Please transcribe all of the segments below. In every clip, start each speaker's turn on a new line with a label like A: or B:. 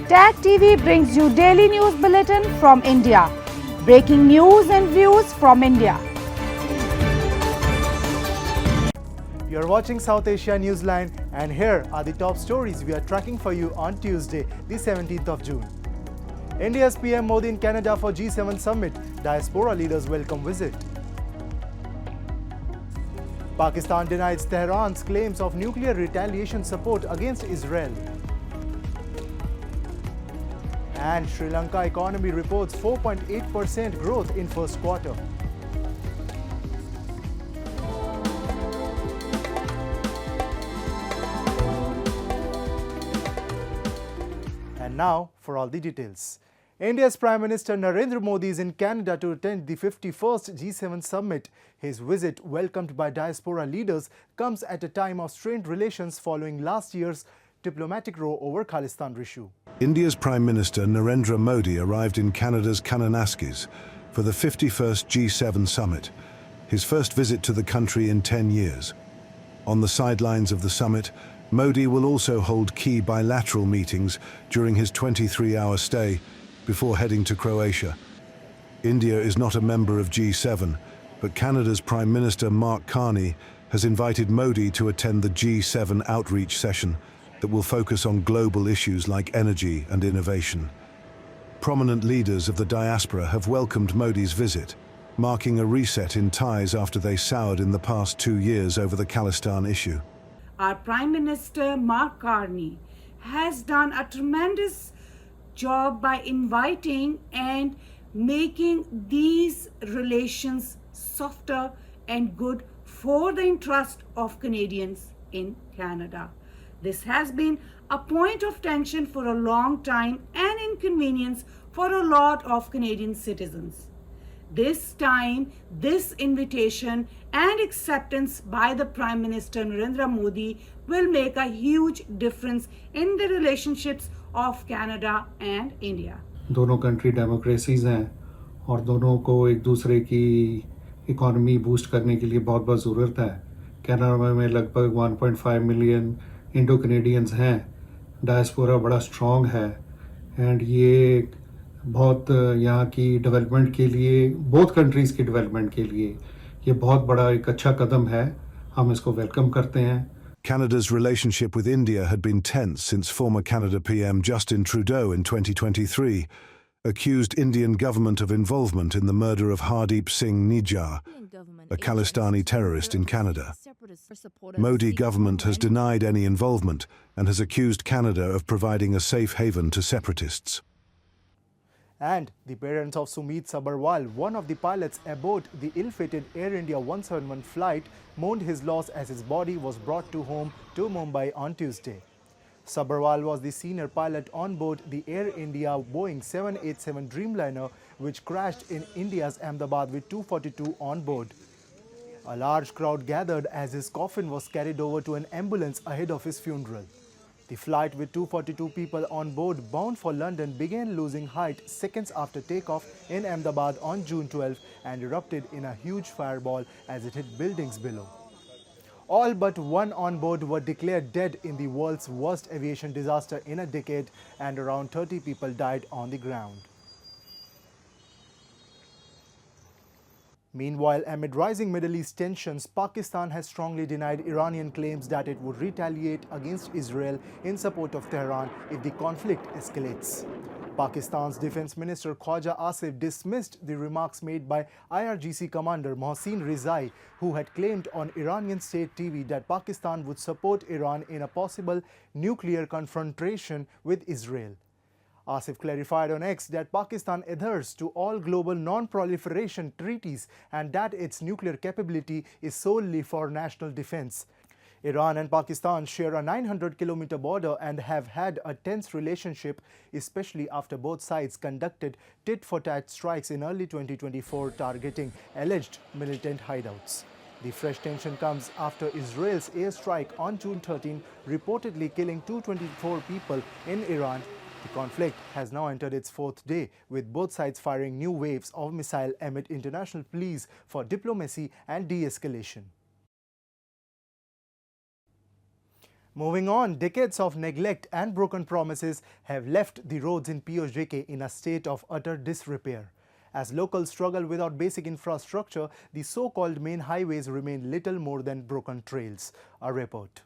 A: Tag TV brings you daily news bulletin from India. Breaking news and views from India.
B: You're watching South Asia Newsline, and here are the top stories we are tracking for you on Tuesday, the 17th of June. India's PM Modi in Canada for G7 summit. Diaspora leaders welcome visit. Pakistan denies Tehran's claims of nuclear retaliation support against Israel. And Sri Lanka economy reports 4.8% growth in first quarter. And now for all the details. India's Prime Minister Narendra Modi is in Canada to attend the 51st G7 summit. His visit, welcomed by diaspora leaders, comes at a time of strained relations following last year's diplomatic row over Khalistan issue.
C: India's Prime Minister Narendra Modi arrived in Canada's Kananaskis for the 51st G7 summit, his first visit to the country in 10 years. On the sidelines of the summit, Modi will also hold key bilateral meetings during his 23-hour stay before heading to Croatia. India is not a member of G7, but Canada's Prime Minister Mark Carney has invited Modi to attend the G7 outreach session that will focus on global issues like energy and innovation. Prominent leaders of the diaspora have welcomed Modi's visit, marking a reset in ties after they soured in the past 2 years over the Khalistan issue.
D: Our Prime Minister Mark Carney has done a tremendous job by inviting and making these relations softer and good for the interest of Canadians in Canada. This has been a point of tension for a long time and inconvenience for a lot of Canadian citizens. This time, this invitation and acceptance by the Prime Minister Narendra Modi will make a huge difference in the relationships of Canada and India.
E: दोनों country democracies हैं और दोनों को एक दूसरे की economy boost करने के लिए बहुत ज़रूरत है। कनाडा में लगभग 1.5 मिलियन इंडो कनेडियंस हैं, डायस्पोरा बड़ा स्ट्रॉन्ग है एंड ये बहुत यहाँ की डेवलपमेंट के लिए, बोथ कंट्रीज़ की डेवलपमेंट के लिए ये बहुत बड़ा एक अच्छा कदम है। हम इसको वेलकम करते हैं।
C: Canada's relationship with India had been tense since former Canada PM Justin Trudeau in 2023 accused Indian government of involvement in the murder of Hardeep Singh Nijjar, a Khalistani terrorist in Canada. Modi government has denied any involvement and has accused Canada of providing a safe haven to separatists.
B: And the parents of Sumit Sabharwal, one of the pilots aboard the ill-fated Air India 171 flight, mourned his loss as his body was brought home to Mumbai on Tuesday. Sabharwal was the senior pilot on board the Air India Boeing 787 Dreamliner, which crashed in India's Ahmedabad with 242 on board. A large crowd gathered as his coffin was carried over to an ambulance ahead of his funeral. The flight with 242 people on board bound for London began losing height seconds after takeoff in Ahmedabad on June 12 and erupted in a huge fireball as it hit buildings below. All but one on board were declared dead in the world's worst aviation disaster in a decade, and around 30 people died on the ground. Meanwhile, amid rising Middle East tensions, Pakistan has strongly denied Iranian claims that it would retaliate against Israel in support of Tehran if the conflict escalates. Pakistan's Defense Minister Khwaja Asif dismissed the remarks made by IRGC Commander Mohsin Rizai, who had claimed on Iranian state TV that Pakistan would support Iran in a possible nuclear confrontation with Israel. Asif clarified on X that Pakistan adheres to all global non-proliferation treaties and that its nuclear capability is solely for national defense. Iran and Pakistan share a 900-kilometer border and have had a tense relationship, especially after both sides conducted tit-for-tat strikes in early 2024 targeting alleged militant hideouts. The fresh tension comes after Israel's airstrike on June 13, reportedly killing 224 people in Iran. The conflict has now entered its fourth day, with both sides firing new waves of missiles amid international pleas for diplomacy and de-escalation. Moving on, decades of neglect and broken promises have left the roads in POJK in a state of utter disrepair. As locals struggle without basic infrastructure, the so-called main highways remain little more than broken trails. A report.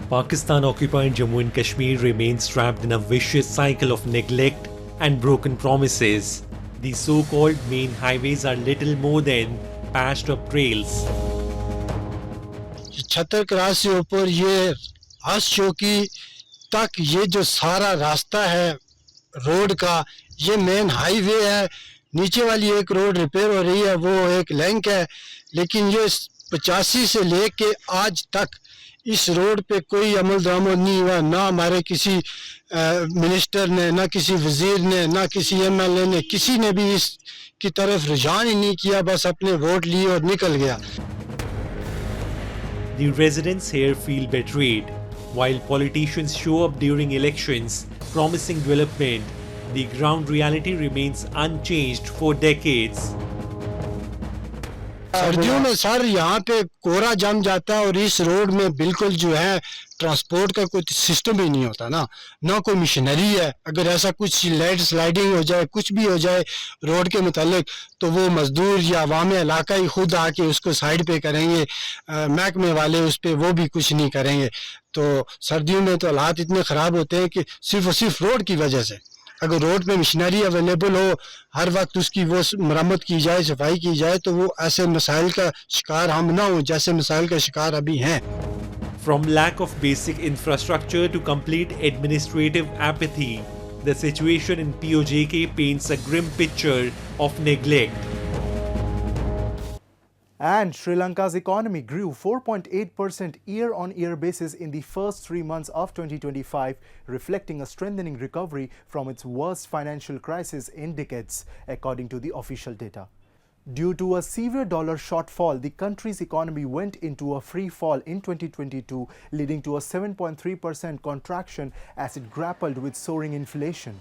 F: Pakistan-occupied Jammu and Kashmir remains trapped in a vicious cycle of neglect and broken promises. The so-called main highways are little more than patched-up trails.
G: Chhatar cross से ऊपर ये हस चौकी तक ये जो सारा रास्ता है रोड का, ये मेन हाईवे है। नीचे वाली एक रोड रिपेयर हो रही है, वो एक लिंक है, लेकिन ये 85 से लेके आज तक इस रोड पे कोई अमल दरामद नहीं हुआ। ना हमारे किसी मिनिस्टर ने, ना किसी वजीर ने, ना किसी MLA ने, किसी ने भी इसकी तरफ रुझान ही नहीं किया, बस अपने वोट लिए और निकल गया।
F: The residents here feel betrayed. While politicians show up during elections promising development, the ground reality remains unchanged for decades.
G: सर्दियों में सर यहाँ पे कोहरा जम जाता है और इस रोड में बिल्कुल जो है ट्रांसपोर्ट का कोई सिस्टम ही नहीं होता ना कोई मशीनरी है। अगर ऐसा कुछ लैंड स्लाइडिंग हो जाए, कुछ भी हो जाए रोड के मुतालिक, तो वो मजदूर या अवाम इलाका ही खुद आके उसको साइड पे करेंगे। महकमे वाले उस पे वो भी कुछ नहीं करेंगे। तो सर्दियों में तो हालात इतने ख़राब होते हैं कि सिर्फ और सिर्फ रोड की वजह से। अगर रोड पे मशीनरी अवेलेबल हो, हर वक्त उसकी वो मरम्मत की जाए, सफाई की जाए, तो वो ऐसे मसाइल का शिकार हम ना हो जैसे मसाइल का शिकार अभी हैं।
F: From lack of basic infrastructure to complete administrative apathy, the situation in POJK paints a grim picture of neglect.
B: And Sri Lanka's economy grew 4.8% year-on-year basis in the first 3 months of 2025, reflecting a strengthening recovery from its worst financial crisis in decades, according to the official data. Due to a severe dollar shortfall, the country's economy went into a free fall in 2022, leading to a 7.3% contraction as it grappled with soaring inflation.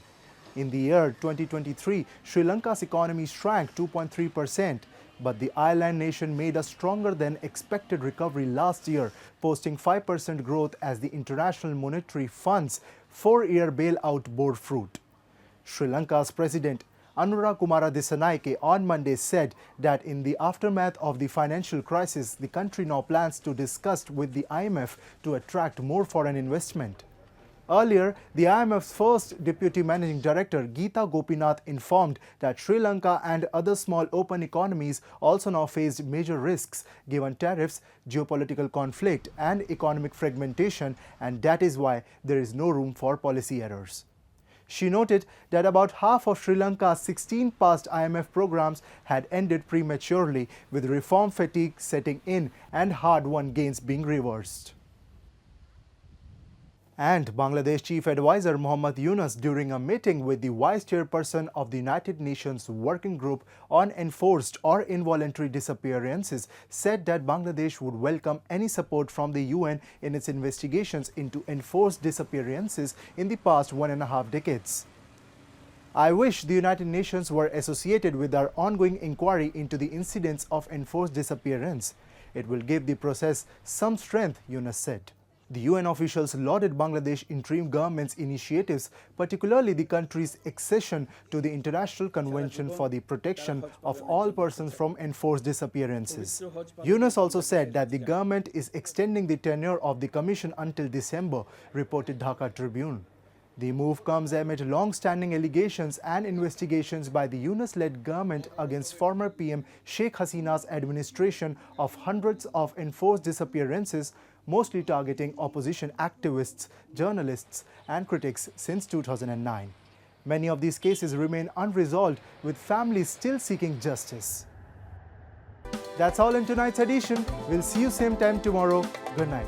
B: In the year 2023, Sri Lanka's economy shrank 2.3%. But the island nation made a stronger than expected recovery last year, posting 5% growth as the International Monetary Fund's 4-year bailout bore fruit. Sri Lanka's President Anura Kumara Dissanayake on Monday said that in the aftermath of the financial crisis, the country now plans to discuss with the IMF to attract more foreign investment. Earlier, the IMF's first Deputy Managing Director, Geeta Gopinath, informed that Sri Lanka and other small open economies also now faced major risks given tariffs, geopolitical conflict and economic fragmentation, and that is why there is no room for policy errors. She noted that about half of Sri Lanka's 16 past IMF programs had ended prematurely, with reform fatigue setting in and hard-won gains being reversed. And Bangladesh Chief Advisor Muhammad Yunus, during a meeting with the Vice Chairperson of the United Nations Working Group on Enforced or Involuntary Disappearances, said that Bangladesh would welcome any support from the UN in its investigations into enforced disappearances in the past 1.5 decades. I wish the United Nations were associated with our ongoing inquiry into the incidents of enforced disappearance. It will give the process some strength, Yunus said. The UN officials lauded Bangladesh interim government's initiatives, particularly the country's accession to the International Convention for the Protection of All Persons from Enforced Disappearances. Yunus also said that the government is extending the tenure of the commission until December, reported Dhaka Tribune. The move comes amid long-standing allegations and investigations by the Yunus-led government against former PM Sheikh Hasina's administration of hundreds of enforced disappearances, mostly targeting opposition activists, journalists and critics since 2009. Many of these cases remain unresolved, with families still seeking justice. That's all in tonight's edition. We'll see you same time tomorrow. Good night.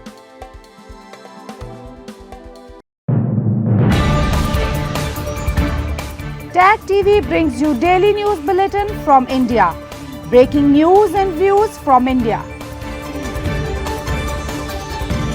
A: Tag TV brings you daily news bulletin from India. Breaking news and views from India.